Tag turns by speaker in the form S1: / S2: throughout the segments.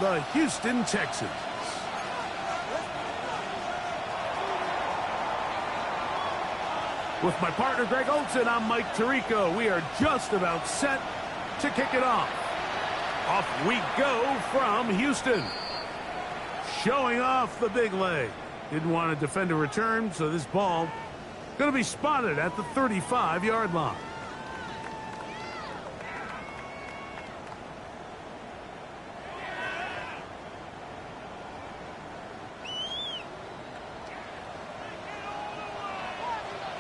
S1: the Houston Texans. With my partner Greg Olson, I'm Mike Tirico. We are just about set to kick it off. Off we go from Houston. Showing off the big leg. Didn't want to defend a return, so this ball going to be spotted at the 35-yard line.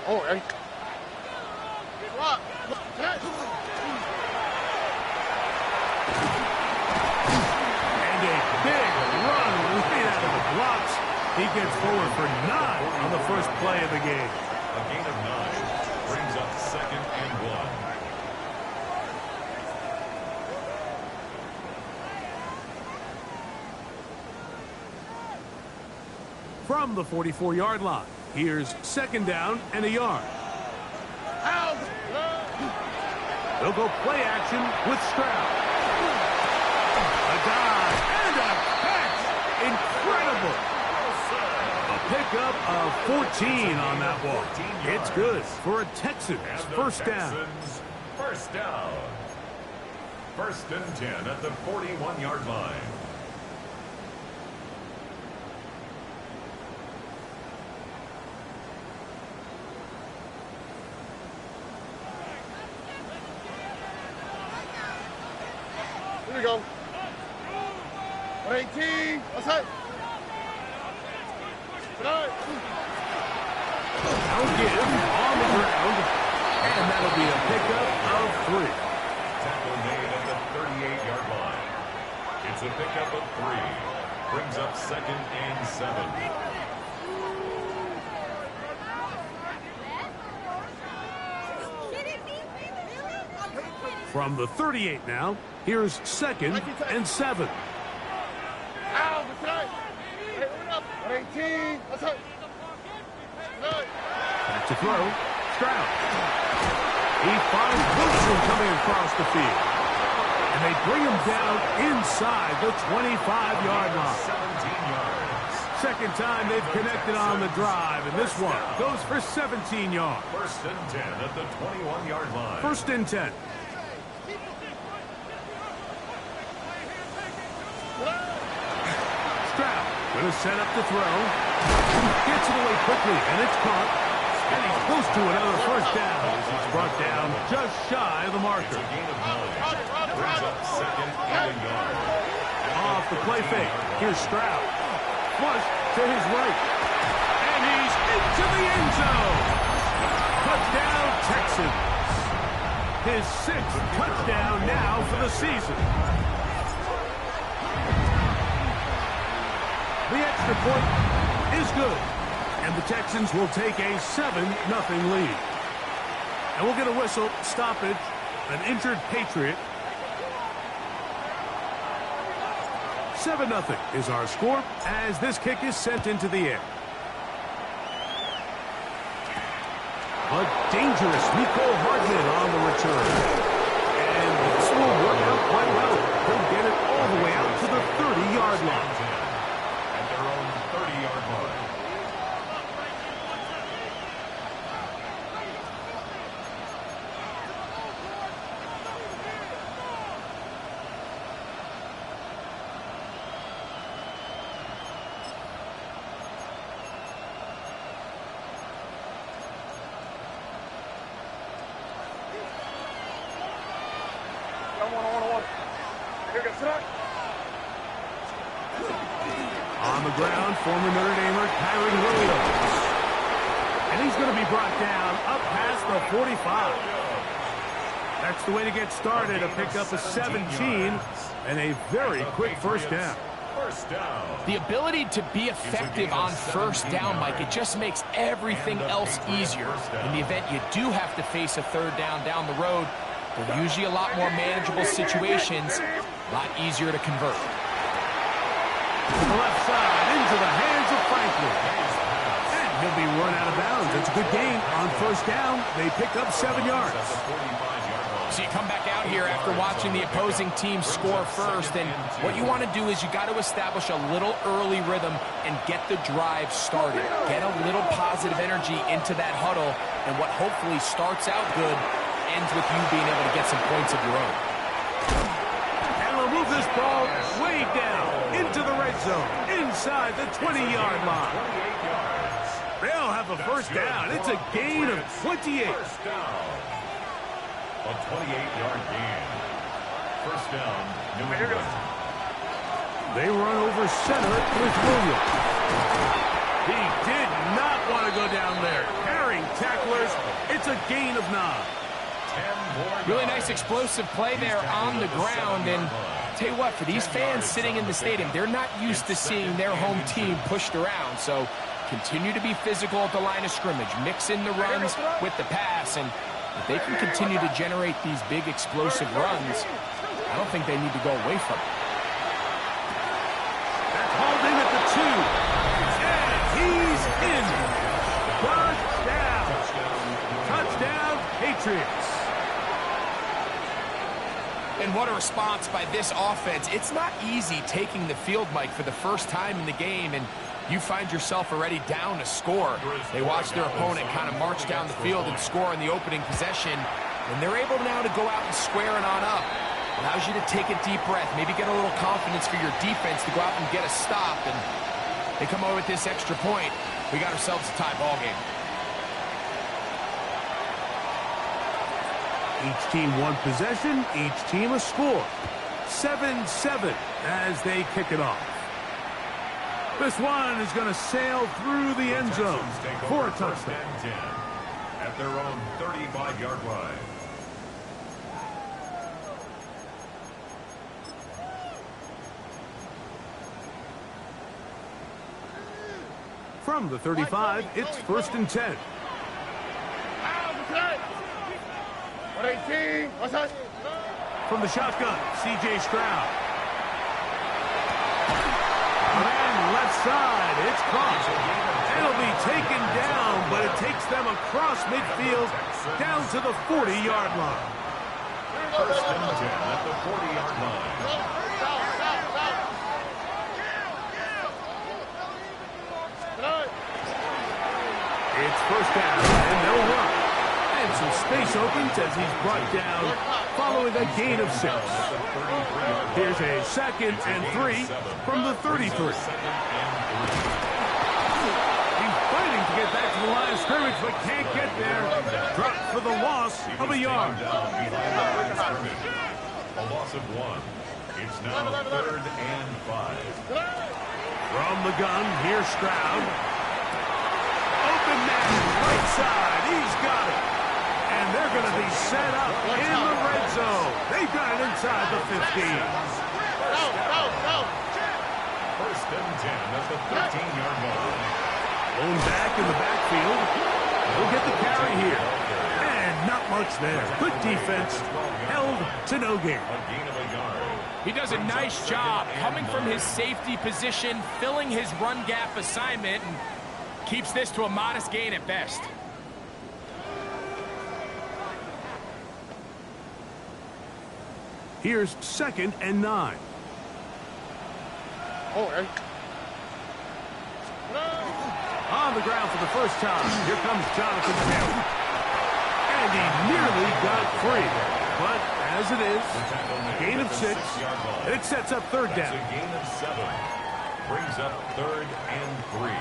S2: Oh, hey.
S1: And a big run right out of the blocks. He gets forward for 9 on the first play of the game.
S3: A gain of 9 brings up 2nd and 1.
S1: From the 44-yard line, here's 2nd down and a yard. They'll go play action with Stroud. A dive and a catch. Incredible. A pickup of 14 on that ball. It's good for a Texans first down.
S3: First down. 1st and 10 at the 41-yard line.
S2: Here we go. 118. Outside.
S1: I'll give on the ground, and that'll be a pickup of 3.
S3: Tackle made at the 38-yard line. It's a pickup of 3. Brings up 2nd and 7.
S1: From the 38 now, here's 2nd and 7.
S2: Back
S1: to throw. Stroud. He finds Wilson coming across the field. And they bring him down inside the 25-yard line.
S3: 17 yards.
S1: Second time they've connected on the drive, and this one goes for 17 yards.
S3: 1st and 10 at the 21-yard line.
S1: 1st and 10. Stroud going to set up the throw. Gets it away quickly, and it's caught. And he's close to another first down. He's brought down just shy of the marker.
S3: It's a gain of 9. Brings up 2nd and a yard.
S1: Off the play fake. Here's Stroud. Flush to his right. And he's into the end zone. Touchdown, Texans. His 6th touchdown now for the season. The extra point is good. And the Texans will take a 7-0 lead. And we'll get a whistle, stoppage, an injured Patriot. 7-0 is our score as this kick is sent into the air. A dangerous Mecole Hardman on the return. And this will work out quite well. He'll get it all the way out to the 30-yard line.
S3: At their own 30-yard line.
S1: On the ground, former Notre Damer Kyron Williams. And he's going to be brought down up past the 45. That's the way to get started, a pickup of 17 and a very quick first down.
S4: The ability to be effective on first down, Mike, it just makes everything else easier. In the event you do have to face a third down the road, they're usually a lot more manageable situations, a lot easier to convert.
S1: To the left side, into the hands of Franklin. And he'll be run out of bounds. It's a good gain on first down. They pick up 7 yards.
S4: So you come back out here after watching the opposing team score first, and what you want to do is you got to establish a little early rhythm and get the drive started. Get a little positive energy into that huddle, and what hopefully starts out good ends with you being able to get some points of your own.
S1: And we'll move this ball way down into the red zone, inside the 20-yard line. They'll have a first down. It's a gain of 28.
S3: A 28-yard gain. First down, New England.
S1: They run over center with Williams. He did not want to go down there. Carrying tacklers. It's a gain of 9.
S4: Really nice explosive play there on the ground. And tell you what, for these fans sitting in the stadium, they're not used to seeing their home team pushed around. So continue to be physical at the line of scrimmage. Mix in the runs with the pass. And if they can continue to generate these big explosive runs, I don't think they need to go away from it.
S1: That's hauled in at the 2. And he's in. Touchdown. Touchdown, Patriots.
S4: And what a response by this offense. It's not easy taking the field, Mike, for the first time in the game, and you find yourself already down a score. They watch their opponent kind of march down the field and score in the opening possession, and they're able now to go out and square it on up. Allows you to take a deep breath, maybe get a little confidence for your defense to go out and get a stop, and they come away with this extra point. We got ourselves a tie ball game.
S1: Each team one possession, each team a score. 7-7 as they kick it off. This one is going to sail through the end zone for a touchdown.
S3: At their own 35-yard line.
S1: From the 35, it's 1st and 10.
S2: 118.
S1: From the shotgun, C.J. Stroud. And left side, it's caught. It'll be taken down, but it takes them across midfield down to the 40-yard line.
S3: First and 10 at the 40-yard line.
S1: It's first down, and they'll run. And some space opens as he's brought down following a gain of 6. Here's a 2nd and 3 from the 33. He's fighting to get back to the line of scrimmage, but can't get there. Dropped for the loss of a yard.
S3: A loss of 1. It's now 3rd and 5.
S1: From the gun, here's Stroud. Open man, right side. He's got it. And they're going to be set up in the red zone. They've got it inside the 15.
S3: First and 10 at the 13-yard line.
S1: Blown back in the backfield. We'll get the carry here. And not much there. Good defense. Held to no gain.
S3: A gain of a yard.
S4: He does a nice job coming from his safety position, filling his run gap assignment, and keeps this to a modest gain at best.
S1: Here's 2nd and 9. On the ground for the first time. Here comes Jonathan Taylor. And he nearly got free. But as it is, gain of 6. And it sets up 3rd down.
S3: That's a gain of 7. Brings up 3rd and 3.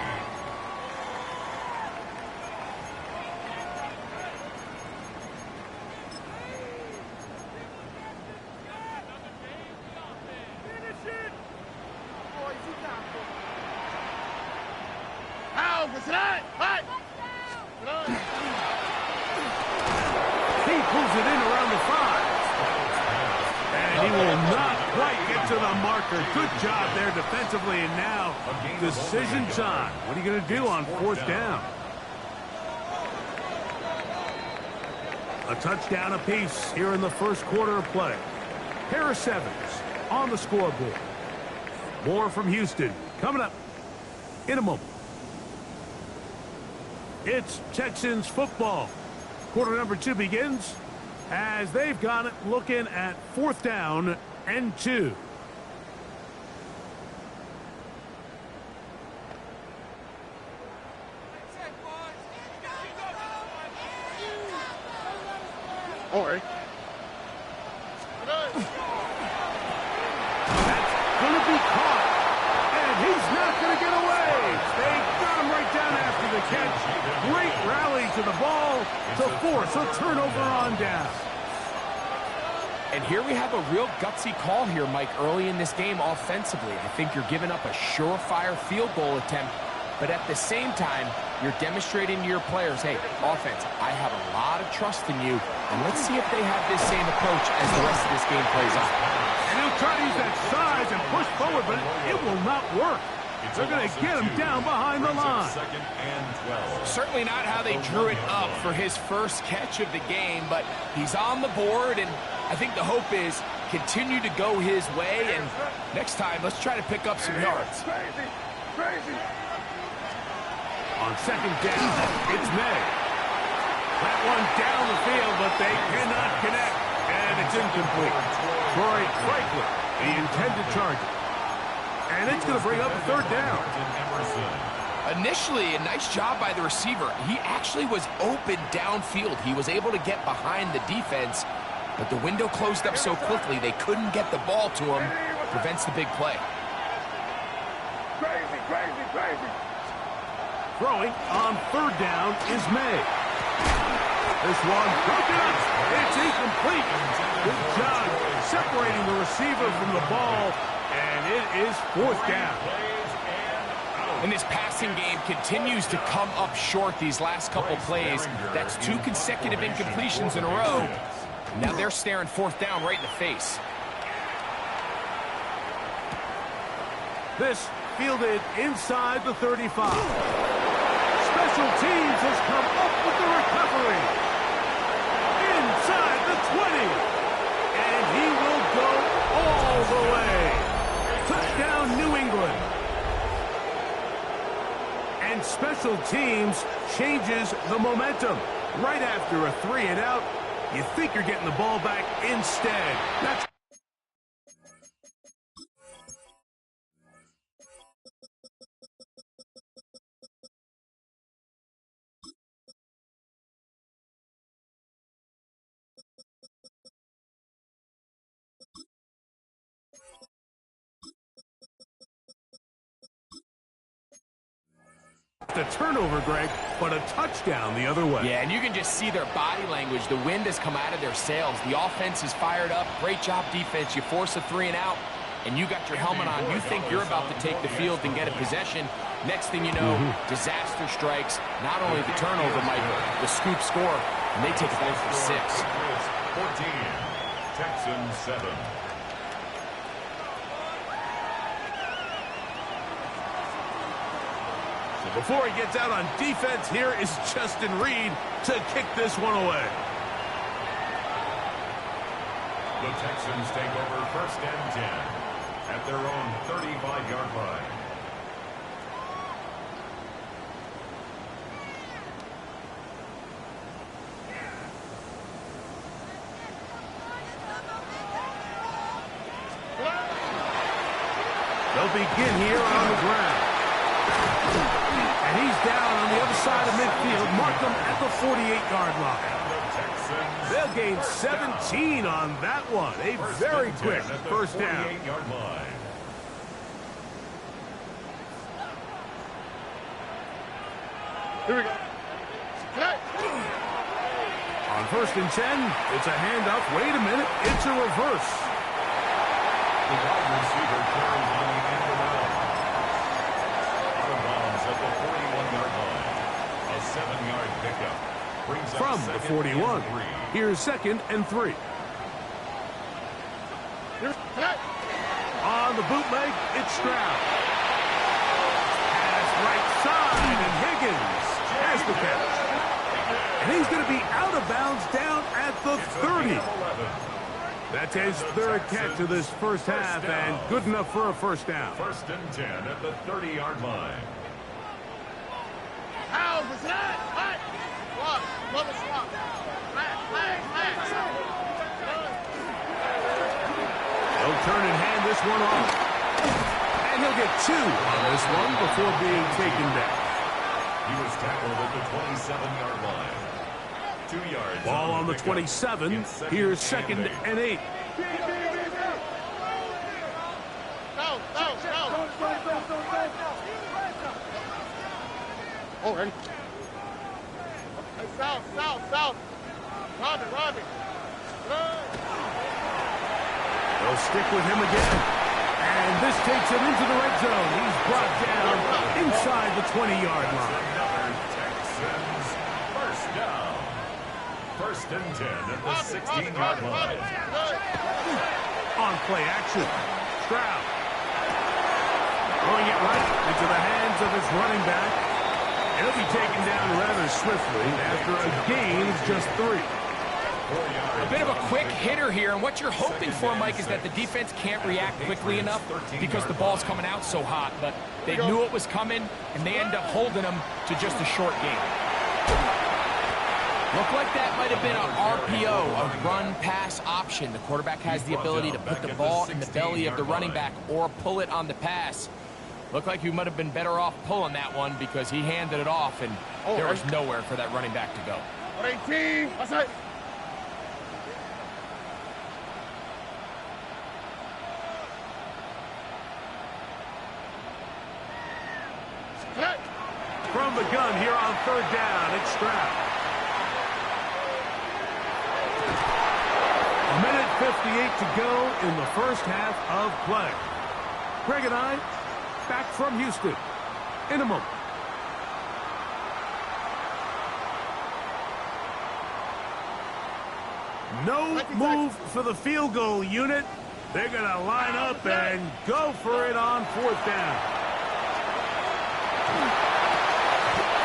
S1: He pulls it in around the 5. And he will not quite get to the marker. Good job there defensively. And now, decision time. What are you going to do on 4th down? A touchdown apiece here in the first quarter of play. Harris Evans on the scoreboard. More from Houston coming up in a moment. It's Texans football. Quarter number 2 begins as they've got it looking at 4th down and 2.
S2: All right.
S1: That's going to be caught, and he's not going to get away. They got him right down after the catch. Great rally to the ball to force a turnover on down.
S4: And here we have a real gutsy call here, Mike, early in this game offensively. I think you're giving up a surefire field goal attempt, but at the same time, you're demonstrating to your players, hey, offense, I have a lot of trust in you, and let's see if they have this same approach as the rest of this game plays out.
S1: And he'll try to use that size and push forward, but it will not work. They're going to get him down behind the line.
S3: 2nd and 12.
S4: Certainly not how they drew it up for his first catch of the game, but he's on the board, and I think the hope is continue to go his way, and next time, let's try to pick up some yards.
S2: Crazy.
S1: On 2nd down, it's May. That one down the field, but they cannot connect, and it's incomplete. Troy Franklin, the intended target. And it's going to bring up 3rd down.
S4: Initially, a nice job by the receiver. He actually was open downfield. He was able to get behind the defense, but the window closed up so quickly they couldn't get the ball to him. Prevents the big play.
S2: Crazy.
S1: Throwing on 3rd down is May. This one broken up. It's incomplete. Good job separating the receiver from the ball, and it is 4th down.
S4: And this passing game continues to come up short these last couple plays. That's 2 consecutive incompletions in a row. Now they're staring 4th down right in the face.
S1: This fielded inside the 35. Special teams has come up with the recovery. Inside the 20. And he will go all the way. Touchdown, New England. And special teams changes the momentum. Right after a 3-and-out, you think you're getting the ball back instead. That's the turnover, Greg, but a touchdown the other way.
S4: Yeah, and you can just see their body language. The wind has come out of their sails. The offense is fired up. Great job, defense. You force a 3-and-out, and you got your helmet on. You think you're about to take the field and get a possession. Next thing you know, disaster strikes. Not only the turnover, Mike, the scoop score, and they take it back for 6.
S3: 14, Texans 7.
S1: Before he gets out on defense, here is Justin Reed to kick this one away.
S3: The Texans take over 1st and 10 at their own 35-yard line.
S1: They'll begin here on the ground. And he's down on the other side of midfield. Mark him at the 48-yard line. They'll gain 17 on that one. A very quick 1st down.
S2: Here we go.
S1: On 1st and 10, it's a handoff. Wait a minute. It's a reverse.
S3: The wide receiver carries on the end around. Out of bounds at the 41-yard line. A 7-yard pickup. Brings up
S1: From the 41, here's 2nd and 3. On the bootleg, it's Stroud. Pass right side, and Higgins has the catch. And he's going to be out of bounds down at the 30. That's his 3rd catch of this first half, and good enough for a 1st down.
S3: 1st and 10 at the 30-yard line.
S2: How's that? What?
S1: He'll turn and hand this one off. And he'll get 2 on this one before being taken down.
S3: He was tackled at the 27-yard line. 2 yards.
S1: Ball on the 27. Here's 2nd and 8.
S2: Oh, ready. Hey, south. Robbie.
S1: They'll stick with him again. And this takes him into the red zone. He's brought down inside the 20-yard line.
S3: Another Texans first down. 1st and 10 at the 16-yard line.
S1: On play action. Stroud. Throwing it right into the hands of his running back. He'll be taken down rather swiftly after a gain of just 3.
S4: A bit of a quick hitter here, and what you're hoping for, Mike, is that the defense can't react quickly enough because the ball's coming out so hot, but they knew it was coming, and they end up holding them to just a short gain. Looked like that might have been an RPO, a run-pass option. The quarterback has the ability to put the ball in the belly of the running back or pull it on the pass. Looked like he might have been better off pulling that one because he handed it off, and there was nowhere for that running back to go.
S2: 18. That's it.
S1: From the gun here on 3rd down, it's Stroud. 1:58 to go in the first half of play. Greg and I back from Houston in a moment. No move for the field goal unit. They're going to line up and go for it on 4th down.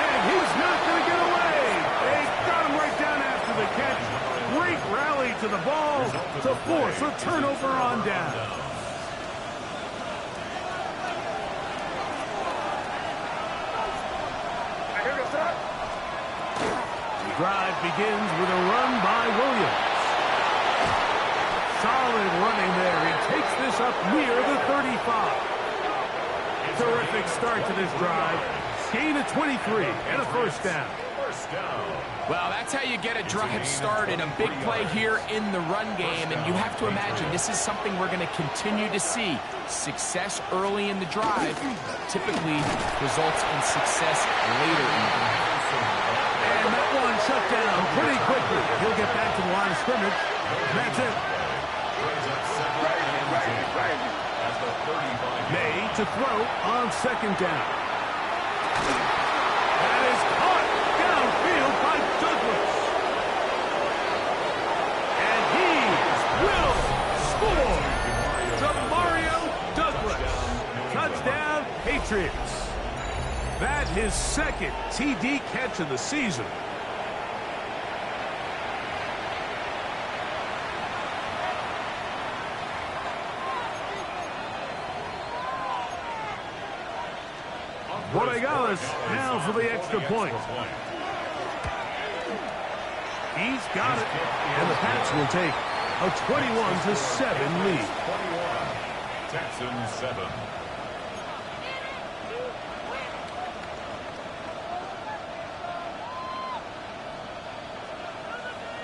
S1: And he's not going to get away. They got him right down after the catch. Great rally to the ball to force a turnover on down. The drive begins with a run by Williams. Solid running there. He takes this up near the 35. Terrific start to this drive. Gain of 23 and a 1st down.
S4: Well, that's how you get a drive started. A big play here in the run game, and you have to imagine this is something we're going to continue to see. Success early in the drive typically results in success later in the drive.
S1: And that one shut down pretty quickly. He'll get back to the line of scrimmage. That's it. May to throw on 2nd down. That is caught downfield by Douglas. And he will score. Mario Douglas. Touchdown, Patriots. That his 2nd TD catch of the season. Borregales now for the extra point. He's got it. And the Pats will take a 21-7 lead.
S3: 21. Texans 7.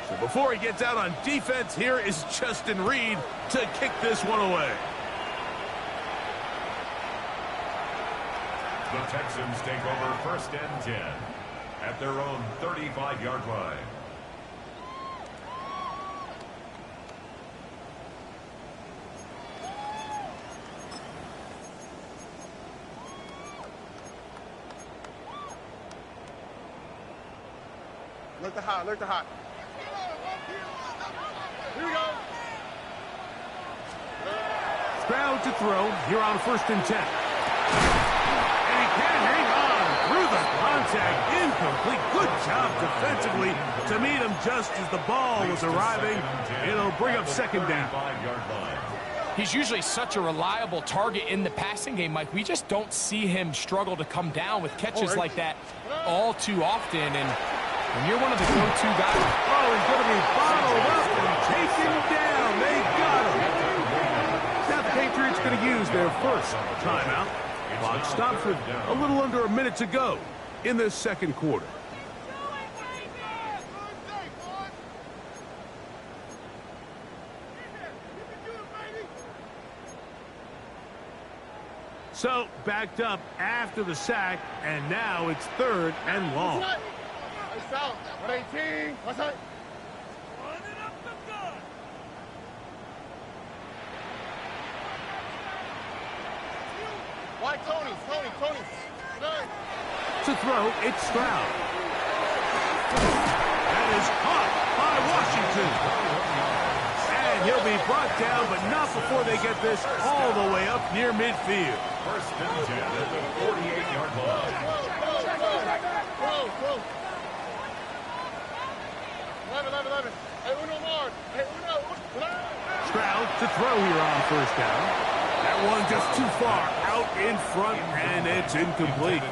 S1: So before he gets out on defense, here is Justin Reed to kick this one away.
S3: The Texans take over 1st and 10 at their own 35-yard line.
S2: Look the hot. Here we go.
S1: Stroud to throw here on 1st and 10. And he can't hang on through the contact. Incomplete. Good job defensively to meet him just as the ball was arriving. It'll bring up 2nd down.
S4: He's usually such a reliable target in the passing game, Mike. We just don't see him struggle to come down with catches like that all too often. And When you're one of the go-to guys.
S1: Oh, he's going to be bottled up and taken down. They got him. Now the Patriots going to use their first timeout. Clock stops with a little under a minute to go in this second quarter. So, backed up after the sack, and now it's 3rd and long.
S2: It's out. 118. What's that? Why Tony? Tony.
S1: To throw, it's Stroud. That is caught by Washington. And he'll be brought down, but not before they get this all the way up near midfield.
S3: First and 10 at the 48-yard line.
S2: Whoa. 11. Hey, Uno more. Hey, Uno.
S1: Stroud to throw here on first down. That one just too far out in front, and it's incomplete.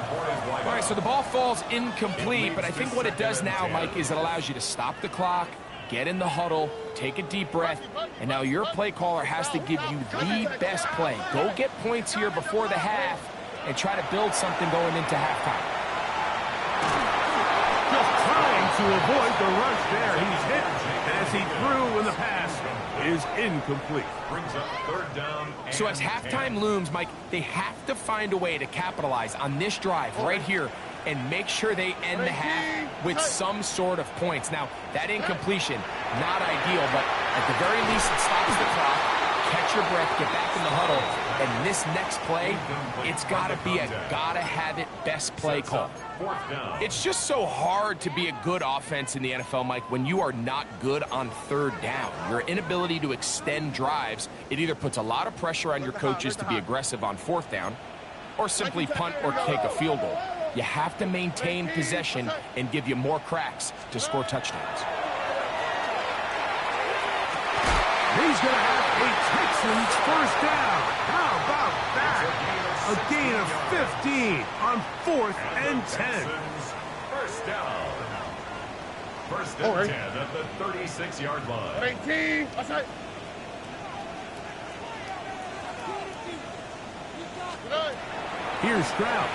S4: All right, so the ball falls incomplete, but I think what it does now, Mike, is it allows you to stop the clock, get in the huddle, take a deep breath, and now your play caller has to give you the best play. Go get points here before the half and try to build something going into halftime.
S1: Just trying to avoid the rush there. He's hit as he threw, and the pass is incomplete.
S3: Brings up 3rd down.
S4: So as halftime looms, Mike, they have to find a way to capitalize on this drive right here and make sure they end the half with some sort of points. Now, that incompletion, not ideal, but at the very least, it stops the clock. Catch your breath, get back in the huddle, and this next play, it's got to be a gotta-have-it best play call. It's just so hard to be a good offense in the NFL, Mike, when you are not good on 3rd down. Your inability to extend drives, it either puts a lot of pressure on your coaches to be aggressive on 4th down or simply punt or take a field goal. You have to maintain possession and give you more cracks to score touchdowns.
S1: He's going to have a Texans first down. How about that? A gain of 15 on 4th and 10.
S3: First down. First and 10 at the 36-yard line.
S2: 18. What's that?
S1: Here's Stroud.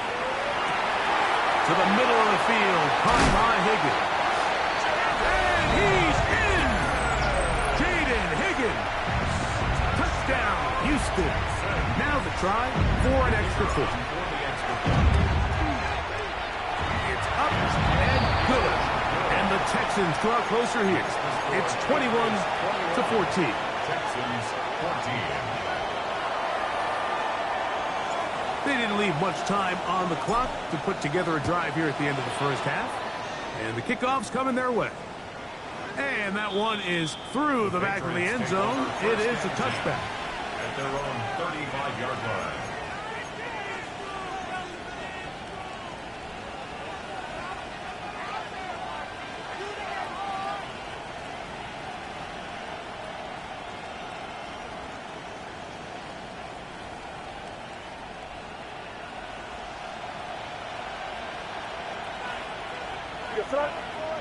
S1: To the middle of the field, caught by Higgins. And he's in! Jaden Higgins. Touchdown, Houston. Now the try for an extra point. It's up and good. And the Texans draw closer here. It's 21-14.
S3: Texans 14.
S1: They didn't leave much time on the clock to put together a drive here at the end of the first half. And the kickoff's coming their way. And that one is through the back of the end zone. It is a touchback.
S3: At their own 35-yard line.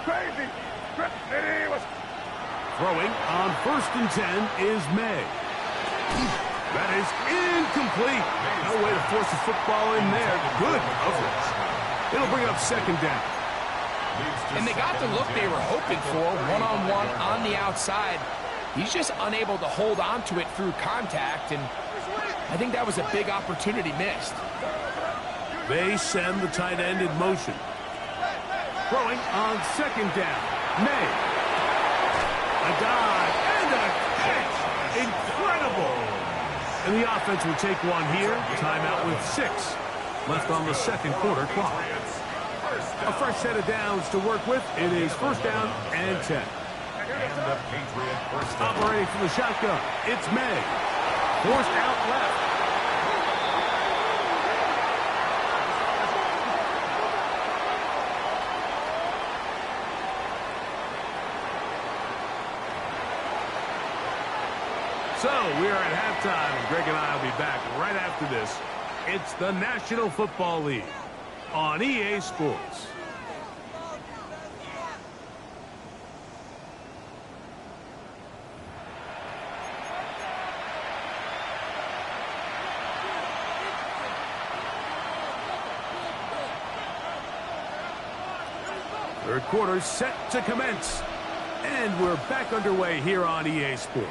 S2: Crazy.
S1: Throwing on 1st and 10 is May. That is incomplete. No way to force a football in there. Good coverage. It'll bring up 2nd down.
S4: And they got the look they were hoping for, one-on-one on the outside. He's just unable to hold on to it through contact, and I think that was a big opportunity missed.
S1: They send the tight end in motion. Throwing on 2nd down. May. A dive and a catch. Incredible. And the offense will take one here. Timeout with 6 left on the second quarter clock. A fresh set of downs to work with. It is 1st down and 10.
S3: And the Patriot first down.
S1: Operating from the shotgun. It's May. Forced out left. So, we are at halftime, and Greg and I will be back right after this. It's the National Football League on EA Sports. Third quarter set to commence. And we're back underway here on EA Sports.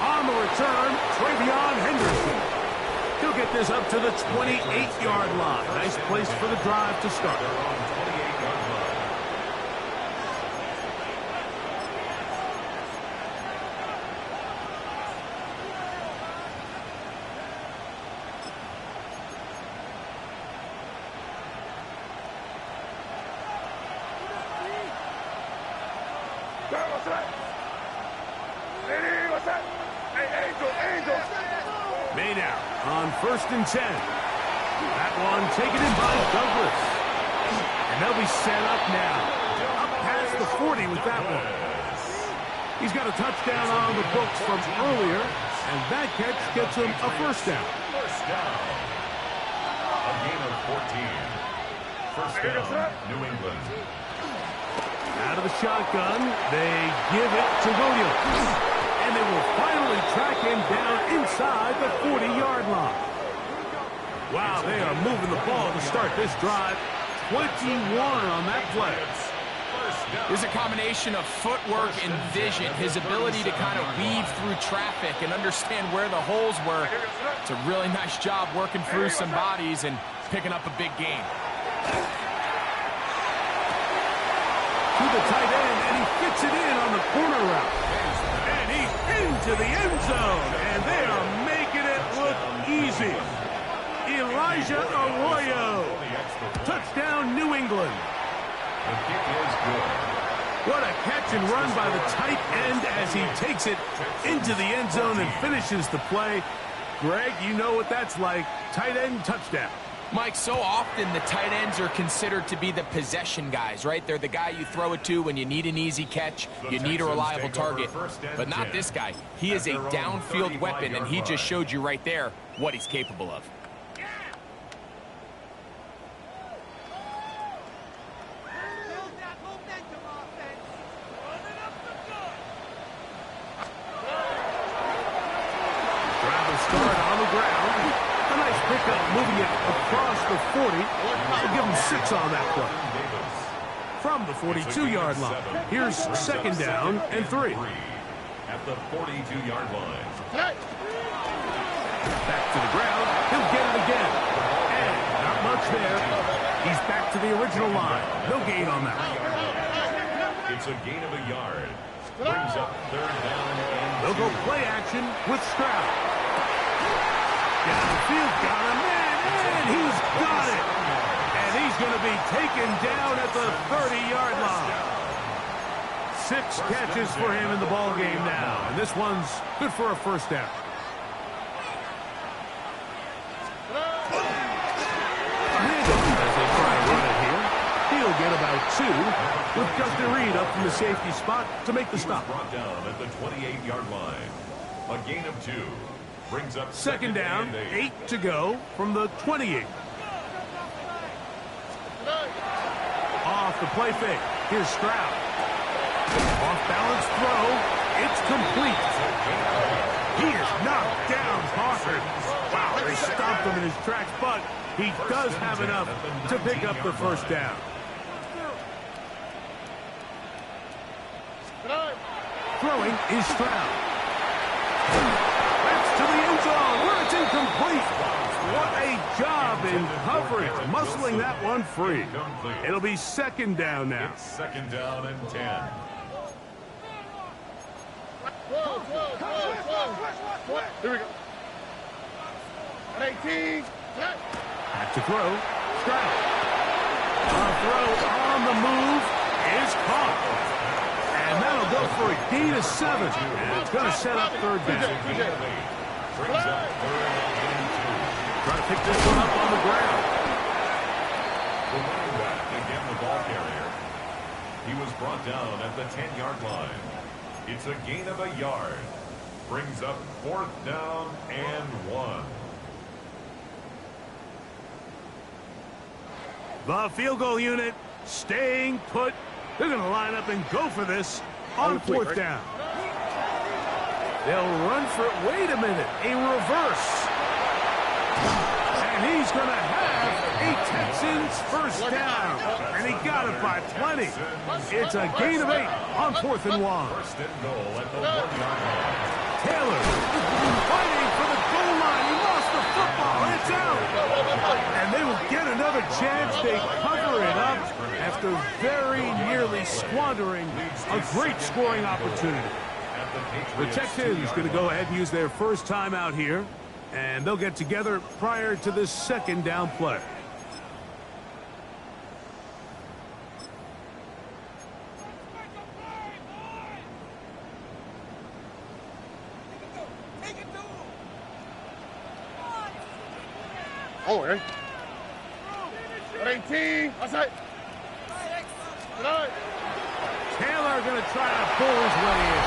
S1: On the return, Travion Henderson. He'll get this up to the 28-yard line. Nice place for the drive to start. Made out on 1st and 10. That one taken in by Douglas. And they'll be set up now. Up past the 40 with that one. He's got a touchdown on the books from earlier, and that catch gets him a first down.
S3: First down. A gain of 14. First down, New England.
S1: Out of the shotgun, they give it to Williams. And they will finally track him down inside the 40-yard line. Wow, they are moving the ball to start this drive. 21 on that play.
S4: There's a combination of footwork and vision, his ability to kind of weave through traffic and understand where the holes were. It's a really nice job working through some bodies and picking up a big gain.
S1: To the tight end, and he fits it in on the corner route. And he's into the end zone, and they are making it look easy. Elijah Arroyo. Touchdown, New England.
S3: The kick is good.
S1: What a catch and run by the tight end as he takes it into the end zone and finishes the play. Greg, you know what that's like. Tight end touchdown.
S4: Mike, so often the tight ends are considered to be the possession guys, right? They're the guy you throw it to when you need an easy catch, you need a reliable target. But not this guy. He is a downfield weapon, and he just showed you right there what he's capable of.
S1: Start on the ground. A nice pickup, moving it across the 40. We'll give him 6 on that play. From the 42-yard line. Here's 2nd down and 3.
S3: At the 42-yard line.
S1: Back to the ground. He'll get it again. And not much there. He's back to the original line. No gain on that.
S3: It's a gain of a yard. Brings up 3rd down and 2.
S1: They'll go play action with Stroud. Downfield, got him, and he's got it. And he's going to be taken down at the 30-yard line. 6 catches for him in the ball game now, and this one's good for a first down. A handoff as they try to run it here. He'll get about 2 with Justin Reed up from the safety spot to make the stop.
S3: Brought down at the 28-yard line. A gain of 2. Brings up
S1: 2nd down, 8 to go from the 28. Off the play fake. Here's Stroud. Off-balance throw. It's complete. He is knocked down hard. Wow, they stopped him in his tracks, but he does have enough to pick up the first down. Throwing is Stroud. To the end zone where it's incomplete. What a job in coverage, muscling that one free. It'll be 2nd down now.
S3: It's 2nd down and 10.
S2: Here we go. At 18.
S1: Back to throw. Stroud. A throw on the move is caught. And that'll go for a gain of 7. And it's going to set up 3rd down.
S3: Brings up 3rd and 2.
S1: Try to pick this one up on the ground.
S3: The running back again, the ball carrier. He was brought down at the 10-yard line. It's a gain of a yard. Brings up 4th down and 1.
S1: The field goal unit staying put. They're going to line up and go for this on 4th down. They'll run for it. Wait a minute. A reverse. And he's going to have A Texans first down, and he got it by plenty. It's a gain of 8 on 4th and 1.
S3: First and goal at the 1-yard line.
S1: Taylor fighting for the goal line. He lost the football. It's out. And they will get another chance. They cover it up after very nearly squandering a great scoring opportunity. The Texans going to go ahead and use their first timeout here, and they'll get together prior to this second down play.
S2: Oh, eh? 18. Outside.
S1: Taylor going to try to pull his way in.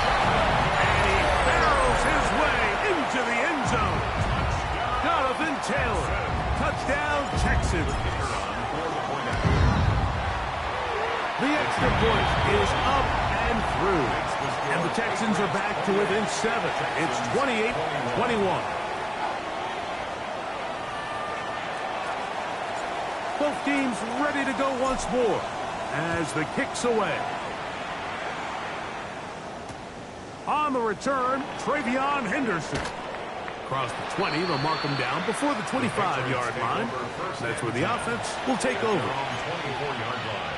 S1: And he barrels his way into the end zone. Jonathan Taylor. Touchdown, Texans. The extra point is up and through. And the Texans are back to within 7. It's 28-21. Both teams ready to go once more as the kick's away. On the return, Travion Henderson. Across the 20, they'll mark him down before the 25-yard line. That's where the offense will take over.
S3: 24-yard line.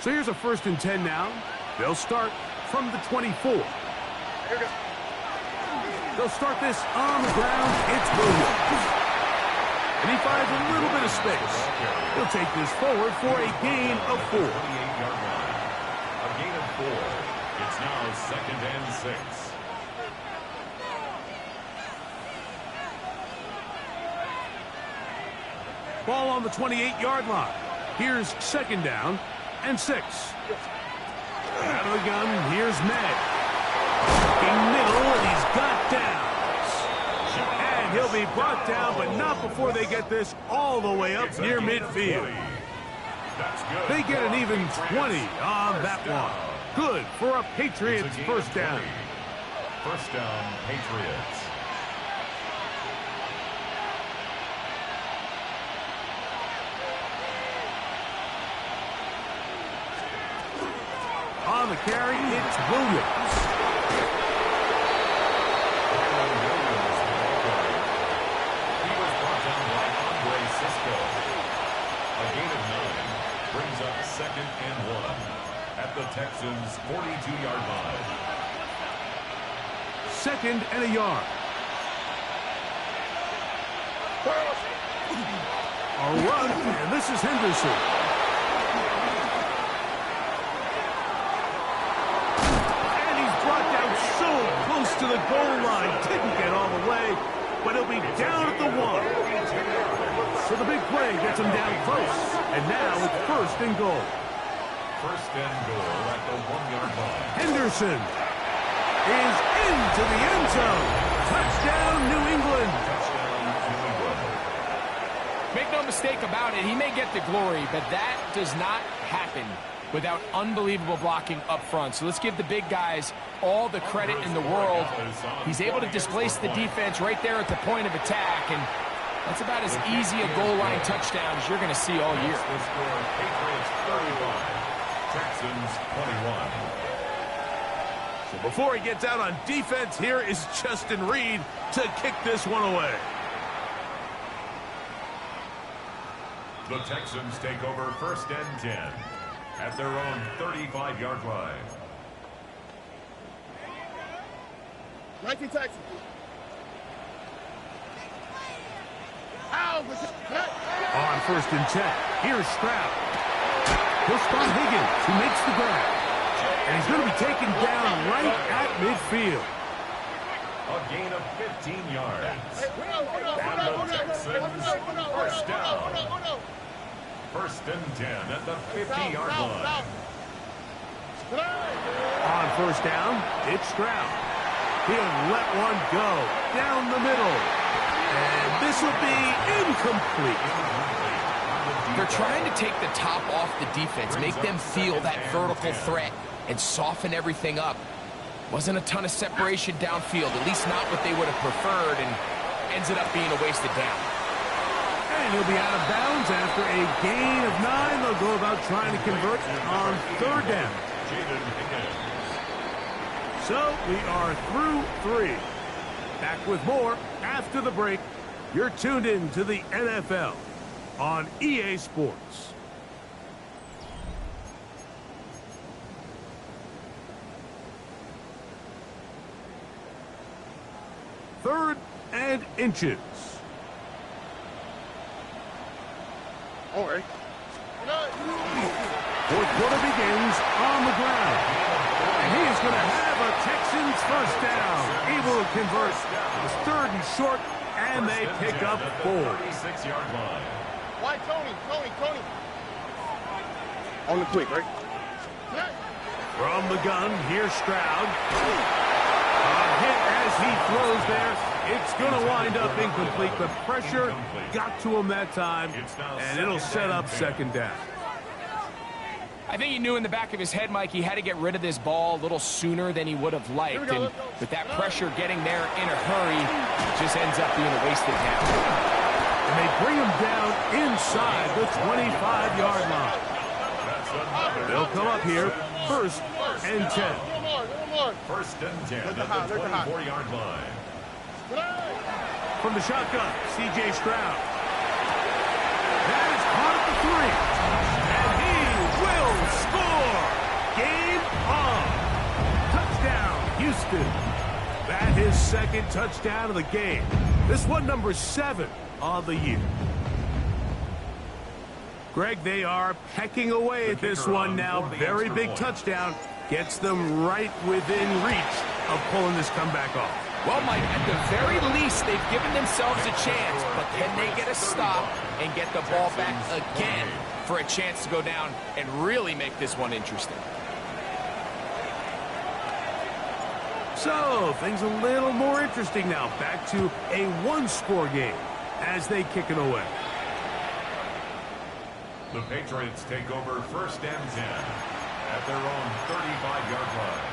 S1: So here's a 1st and 10 now. They'll start from the 24. They'll start this on the ground. It's Williams. And he finds a little bit of space. He'll take this forward for a gain of 4.
S3: 28-yard line. A gain of 4. It's now 2nd and 6.
S1: Ball on the 28-yard line. Here's 2nd down and 6. Out of the gun, here's May. Looking middle, and he's got downs. And he'll be brought down, but not before they get this all the way up near midfield. They get an even 20 on that one. Good for a Patriots first down.
S3: First down, Patriots.
S1: On the carry, it's Williams.
S3: He was brought down by Andre Cisco. A gain of 9 brings up 2nd and 1 at the Texans' 42-yard line.
S1: 2nd and a yard. A run, and this is Henderson. To the goal line, didn't get all the way, but he'll be down at the 1. So the big play gets him down close, and now it's 1st and goal.
S3: First and goal at the 1-yard line.
S1: Henderson is into the end zone. Touchdown, New England.
S3: Touchdown, New England.
S4: Make no mistake about it, he may get the glory, but that does not happen without unbelievable blocking up front. So let's give the big guys all the credit in the world. He's able to displace the defense right there at the point of attack, and that's about as easy a goal line touchdown as you're going to see all year.
S3: The score, Patriots 35, Texans 21.
S1: So before he gets out on defense, here is Justin Reed to kick this one away.
S3: The Texans take over 1st and 10 at their own 35-yard line.
S2: 19 Texans.
S1: On 1st and 10, here's Stroud. He'll spot Higgins, who makes the grab. And he's going to be taken down right at midfield.
S3: A gain of 15 yards. And the Texans first down. 1st and 10 at the 50-yard line.
S1: On 1st down, it's Stroud. He'll let one go down the middle. And this will be incomplete.
S4: They're trying to take the top off the defense, make them feel that vertical threat, and soften everything up. Wasn't a ton of separation downfield, at least not what they would have preferred, and ends it up being a wasted down.
S1: And he'll be out of bounds after a gain of 9. They'll go about trying to convert on third down. So we are through 3. Back with more after the break. You're tuned in to the NFL on EA Sports. Third and inches.
S2: All right.
S1: Fourth quarter begins on the ground. And he is going to have a Texans first down. Able to convert. It's third and short, and they pick up 4.
S3: 36-yard line.
S2: Why, Tony? On the quick, right?
S1: From the gun, here's Stroud. A hit as he throws there. It's going to wind up incomplete. The pressure got to him that time, and it'll set up second down.
S4: I think he knew in the back of his head, Mike, he had to get rid of this ball a little sooner than he would have liked. And with that pressure getting there in a hurry, it just ends up being a wasted down.
S1: And they bring him down inside the 25-yard line. They'll come up here, first and 10.
S3: First and 10 at the 24-yard line.
S1: From the shotgun, C.J. Stroud. That is caught at the 3. And he will score. Game on. Touchdown, Houston. That is second touchdown of the game. This one number 7 on the year. Greg, they are pecking away at this one now. Very big touchdown. Gets them right within reach of pulling this comeback off.
S4: Well, Mike, at the very least, they've given themselves a chance, but can they get a stop and get the ball back again for a chance to go down and really make this one interesting?
S1: So, things a little more interesting now. Back to a one-score game as they kick it away.
S3: The Patriots take over first and 10 at their own 35-yard line.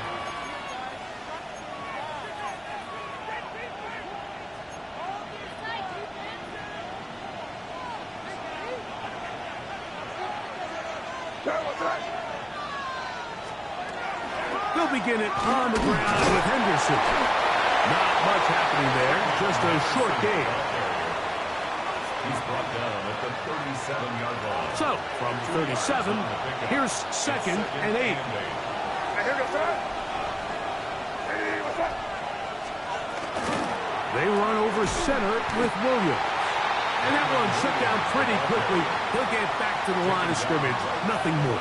S1: They'll begin it on the ground with Henderson. Not much happening there, just a short game.
S3: He's brought down at the 37-yard line.
S1: So, from 37, here's second and 8. They run over center with Williams. And that one shut down pretty quickly. He'll get back to the line of scrimmage. Nothing more.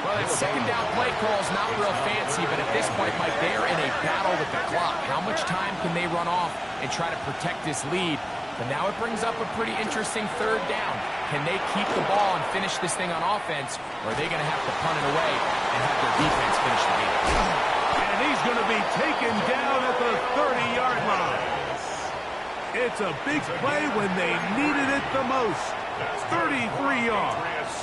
S4: Well, that second down play call is not real fancy, but at this point, Mike, they're in a battle with the clock. How much time can they run off and try to protect this lead? But now it brings up a pretty interesting third down. Can they keep the ball and finish this thing on offense, or are they going to have to punt it away and have their defense finish the game?
S1: And he's going to be taken down at the 30-yard line. It's a big play when they needed it the most. 33 yards.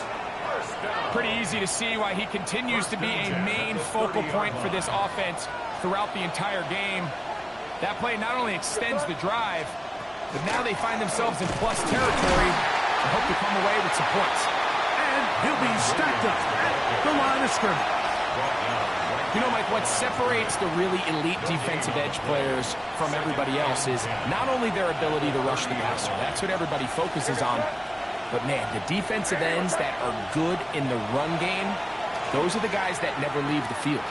S4: Pretty easy to see why he continues to be a main focal point for this offense throughout the entire game. That play not only extends the drive, but now they find themselves in plus territory and hope to come away with some points.
S1: And he'll be stacked up at the line of scrimmage.
S4: You know, Mike, what separates the really elite defensive edge players from everybody else is not only their ability to rush the passer. That's what everybody focuses on. But, man, the defensive ends that are good in the run game, those are the guys that never leave the field.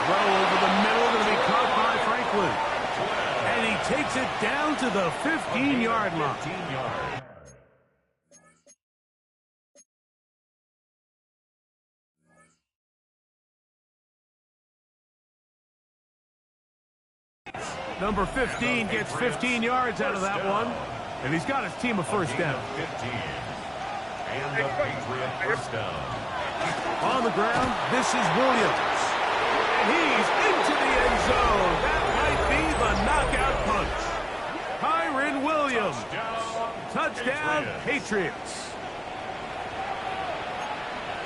S1: Throw over the middle, going to be caught by Franklin. And he takes it down to the 15-yard line. Number 15 gets 15 yards out of that one. And he's got his team a first down.
S3: 15. And the Patriot first down.
S1: On the ground, this is Williams. And he's into the end zone. That might be the knockout punch. Kyren Williams Touchdown, Patriots.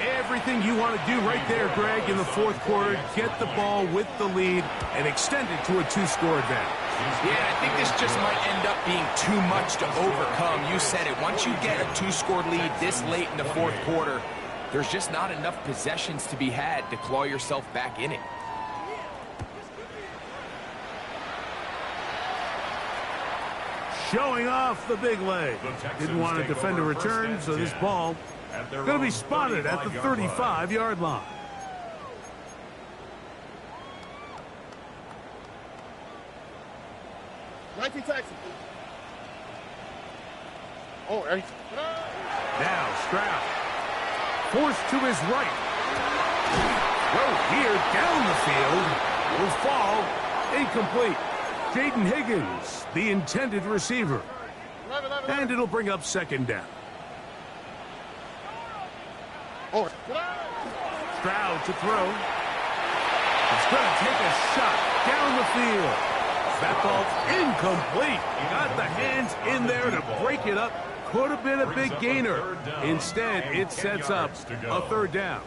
S1: Everything you want to do right there, Greg, in the fourth quarter. Get the ball with the lead and extend it to a two-score advantage.
S4: Yeah, I think this just might end up being too much to overcome. You said it. Once you get a two-score lead this late in the fourth quarter, there's just not enough possessions to be had to claw yourself back in it.
S1: Showing off the big leg. Didn't want to defend a return, so this ball going to be spotted at the 35-yard line.
S2: Oh, right.
S1: Now Stroud. Forced to his right. Throw here down the field. Will fall. Incomplete. Jaden Higgins, the intended receiver. And it'll bring up second down.
S2: Oh.
S1: Stroud to throw. It's going to take a shot down the field. That ball's incomplete. Got the hands in there to break it up. Could have been a big gainer. Instead, it sets up a third down.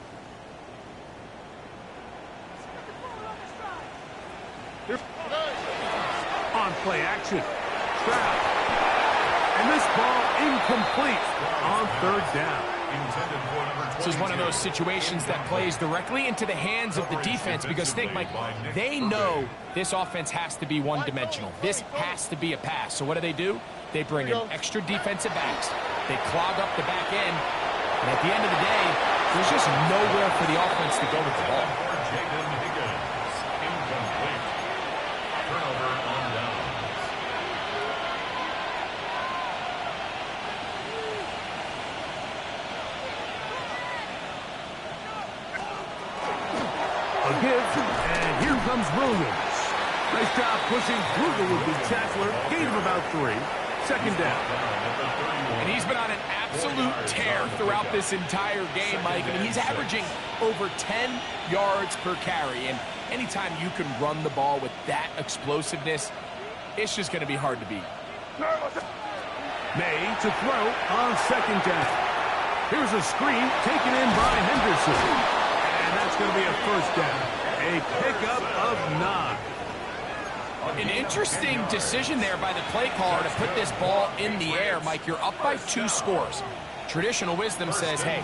S1: On play action. Stroud. And this ball incomplete on third down.
S4: This is one of those situations that plays directly into the hands of the defense because, think, Mike, they know this offense has to be one-dimensional. This has to be a pass. So what do? They bring in extra defensive backs. They clog up the back end. And at the end of the day, there's just nowhere for the offense to go with the ball.
S1: A give, and here comes Williams. Nice job pushing through the would-be tackler. Gain of about 3. Second down.
S4: And he's been on an absolute tear throughout this entire game, Mike. I mean, he's averaging over 10 yards per carry. And anytime you can run the ball with that explosiveness, it's just going to be hard to beat.
S1: May to throw on second down. Here's a screen taken in by Henderson. And that's going to be a first down. A pickup of 9.
S4: An interesting decision there by the play caller to put this ball in the air. Mike, you're up by 2 scores. Traditional wisdom says, hey,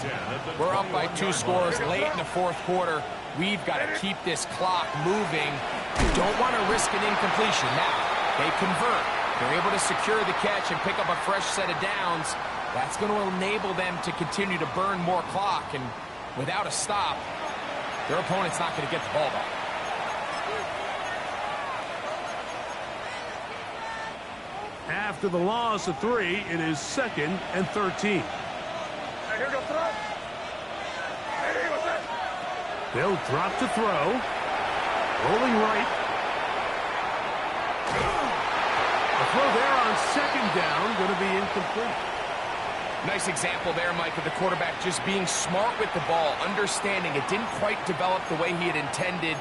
S4: we're up by 2 scores late in the fourth quarter. We've got to keep this clock moving. You don't want to risk an incompletion. Now, they convert. They're able to secure the catch and pick up a fresh set of downs. That's going to enable them to continue to burn more clock. And without a stop, their opponent's not going to get the ball back.
S1: After the loss of 3, it is 2nd and 13. They'll drop to throw. Rolling right. A throw there on second down, going to be incomplete.
S4: Nice example there, Mike, of the quarterback just being smart with the ball, understanding it didn't quite develop the way he had intended.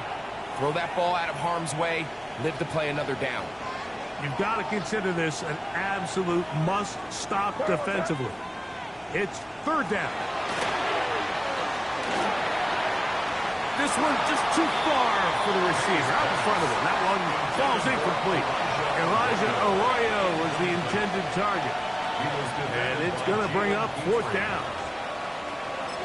S4: Throw that ball out of harm's way, live to play another down.
S1: You've got to consider this an absolute must-stop defensively. It's third down. This one just too far for the receiver, out in front of him. That one falls incomplete. Elijah Arroyo was the intended target. And it's going to bring up fourth down.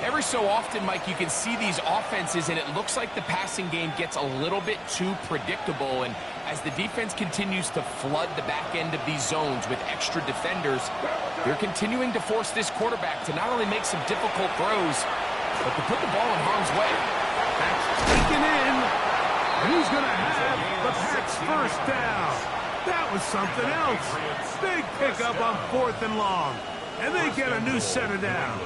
S4: Every so often, Mike, you can see these offenses, and it looks like the passing game gets a little bit too predictable. And as the defense continues to flood the back end of these zones with extra defenders, they're continuing to force this quarterback to not only make some difficult throws, but to put the ball in harm's way.
S1: That's taken in, and he's going to have the Pats first down. That was something else. Big pickup on 4th and long, and they get a new set of downs.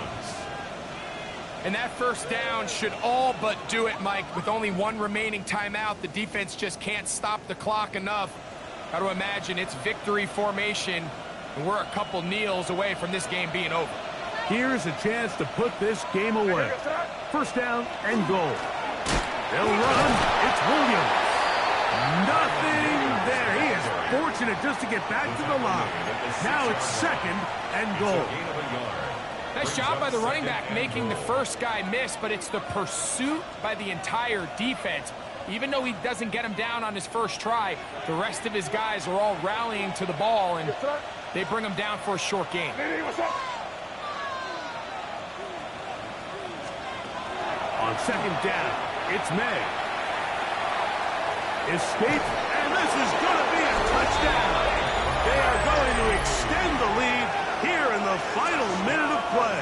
S4: And that first down should all but do it, Mike. With only 1 remaining timeout, the defense just can't stop the clock enough. Got to imagine it's victory formation, and we're a couple kneels away from this game being over.
S1: Here's a chance to put this game away. First down and goal. They'll run. It's Williams. Nothing there. He is fortunate just to get back to the line. Now it's 2nd and goal.
S4: Nice job by the running back making the first guy miss, but it's the pursuit by the entire defense. Even though he doesn't get him down on his first try, the rest of his guys are all rallying to the ball, and they bring him down for a short gain.
S1: On 2nd down, it's May. Escape, and this is going to be a touchdown. They are going to extend the lead here in the final minute of play.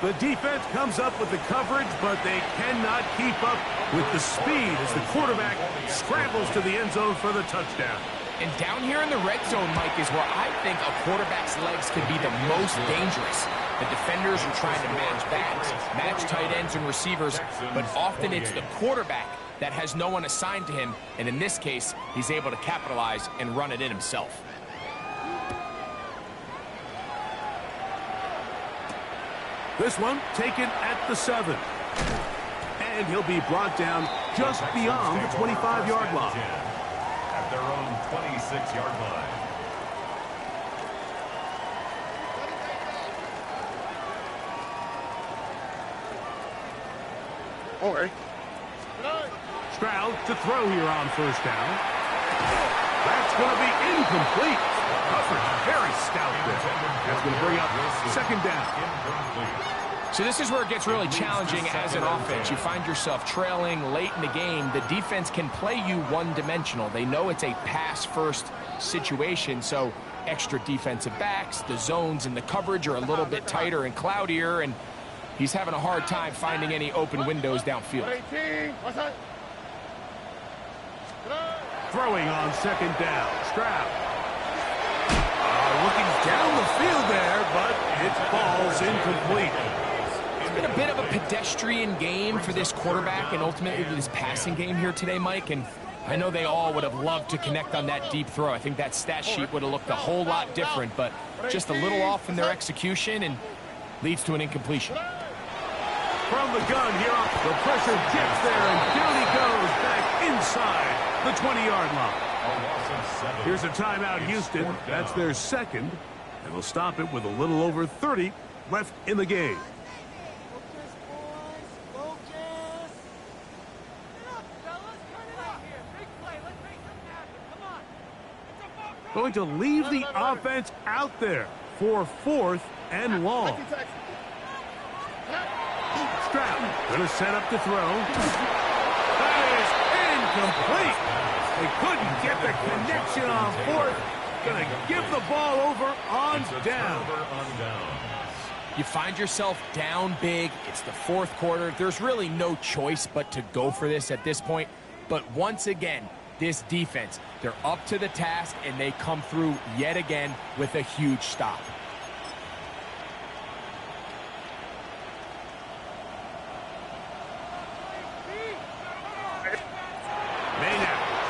S1: The defense comes up with the coverage, but they cannot keep up with the speed as the quarterback scrambles to the end zone for the touchdown.
S4: And down here in the red zone, Mike, is where I think a quarterback's legs can be the most dangerous. The defenders are trying to match backs, match tight ends and receivers, but often it's the quarterback that has no one assigned to him, and in this case, he's able to capitalize and run it in himself.
S1: This one taken at the 7. And he'll be brought down just beyond the 25-yard line.
S3: At their own 26-yard line.
S2: Okay.
S1: Stroud to throw here on 1st down. That's going to be incomplete. Coverage very stout there. That's going to bring up 2nd down.
S4: So this is where it gets really challenging as an offense. You find yourself trailing late in the game. The defense can play you one-dimensional. They know it's a pass-first situation, so extra defensive backs, the zones and the coverage are a little bit tighter and cloudier, and he's having a hard time finding any open windows downfield.
S1: Throwing on 2nd down. Stroud. Looking down the field there, but it falls incomplete.
S4: It's been a bit of a pedestrian game for this quarterback and ultimately this passing game here today, Mike, and I know they all would have loved to connect on that deep throw. I think that stat sheet would have looked a whole lot different, but just a little off in their execution and leads to an incompletion.
S1: From the gun here, the pressure gets there, and down he goes back inside the 20-yard line. Here's a timeout, Houston. That's their 2nd, and they'll stop it with a little over 30 left in the game. Going to leave the offense out there for 4th and long. Stroud going to set up to throw. That is incomplete. They couldn't get the connection on 4th. Going to give the ball over on down.
S4: You find yourself down big. It's the 4th quarter. There's really no choice but to go for this at this point. But once again, this defense, they're up to the task, and they come through yet again with a huge stop.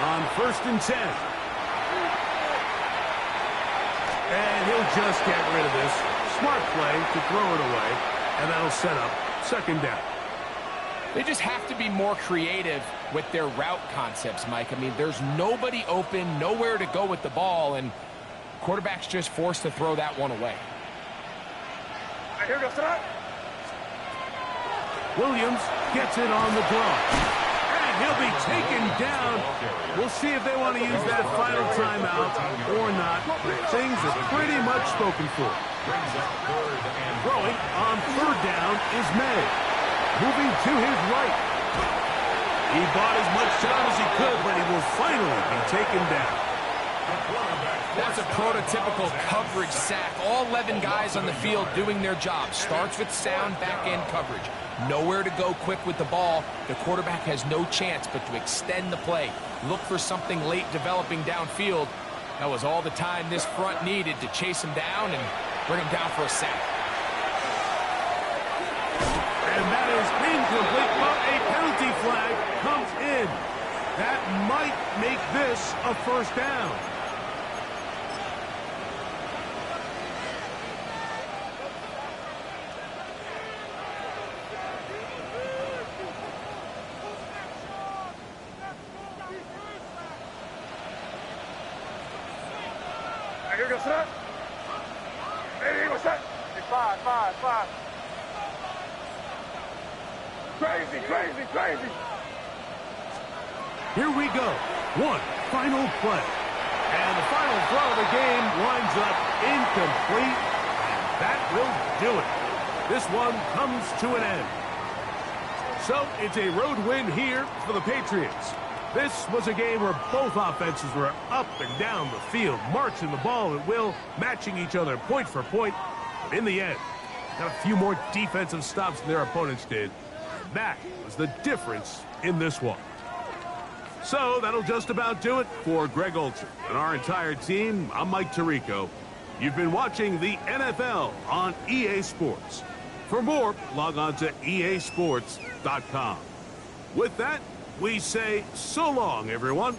S1: On 1st and 10. And he'll just get rid of this. Smart play to throw it away, and that'll set up 2nd down.
S4: They just have to be more creative with their route concepts, Mike. I mean, there's nobody open, nowhere to go with the ball, and quarterback's just forced to throw that one away.
S1: Williams gets it on the draw. He'll be taken down. We'll see if they want to use that final timeout or not. Things are pretty much spoken for. Throwing on 3rd down is May. Moving to his right. He bought as much time as he could, but he will finally be taken down.
S4: That's a prototypical coverage sack. All 11 guys on the field doing their job. Starts with sound back-end coverage. Nowhere to go quick with the ball. The quarterback has no chance but to extend the play. Look for something late developing downfield. That was all the time this front needed to chase him down and bring him down for a sack.
S1: And that is incomplete, but a penalty flag comes in. That might make this a 1st down.
S2: here goes that. Hey, what's that? Hey, five. Crazy.
S1: Here we go. One final play. And the final throw of the game winds up incomplete. And that will do it. This one comes to an end. So it's a road win here for the Patriots. This was a game where both offenses were up and down the field, marching the ball at will, matching each other point for point. But in the end, got a few more defensive stops than their opponents did. That was the difference in this one. So that'll just about do it for Greg Olsen and our entire team. I'm Mike Tirico. You've been watching the NFL on EA Sports. For more, log on to easports.com. With that, we say so long, everyone.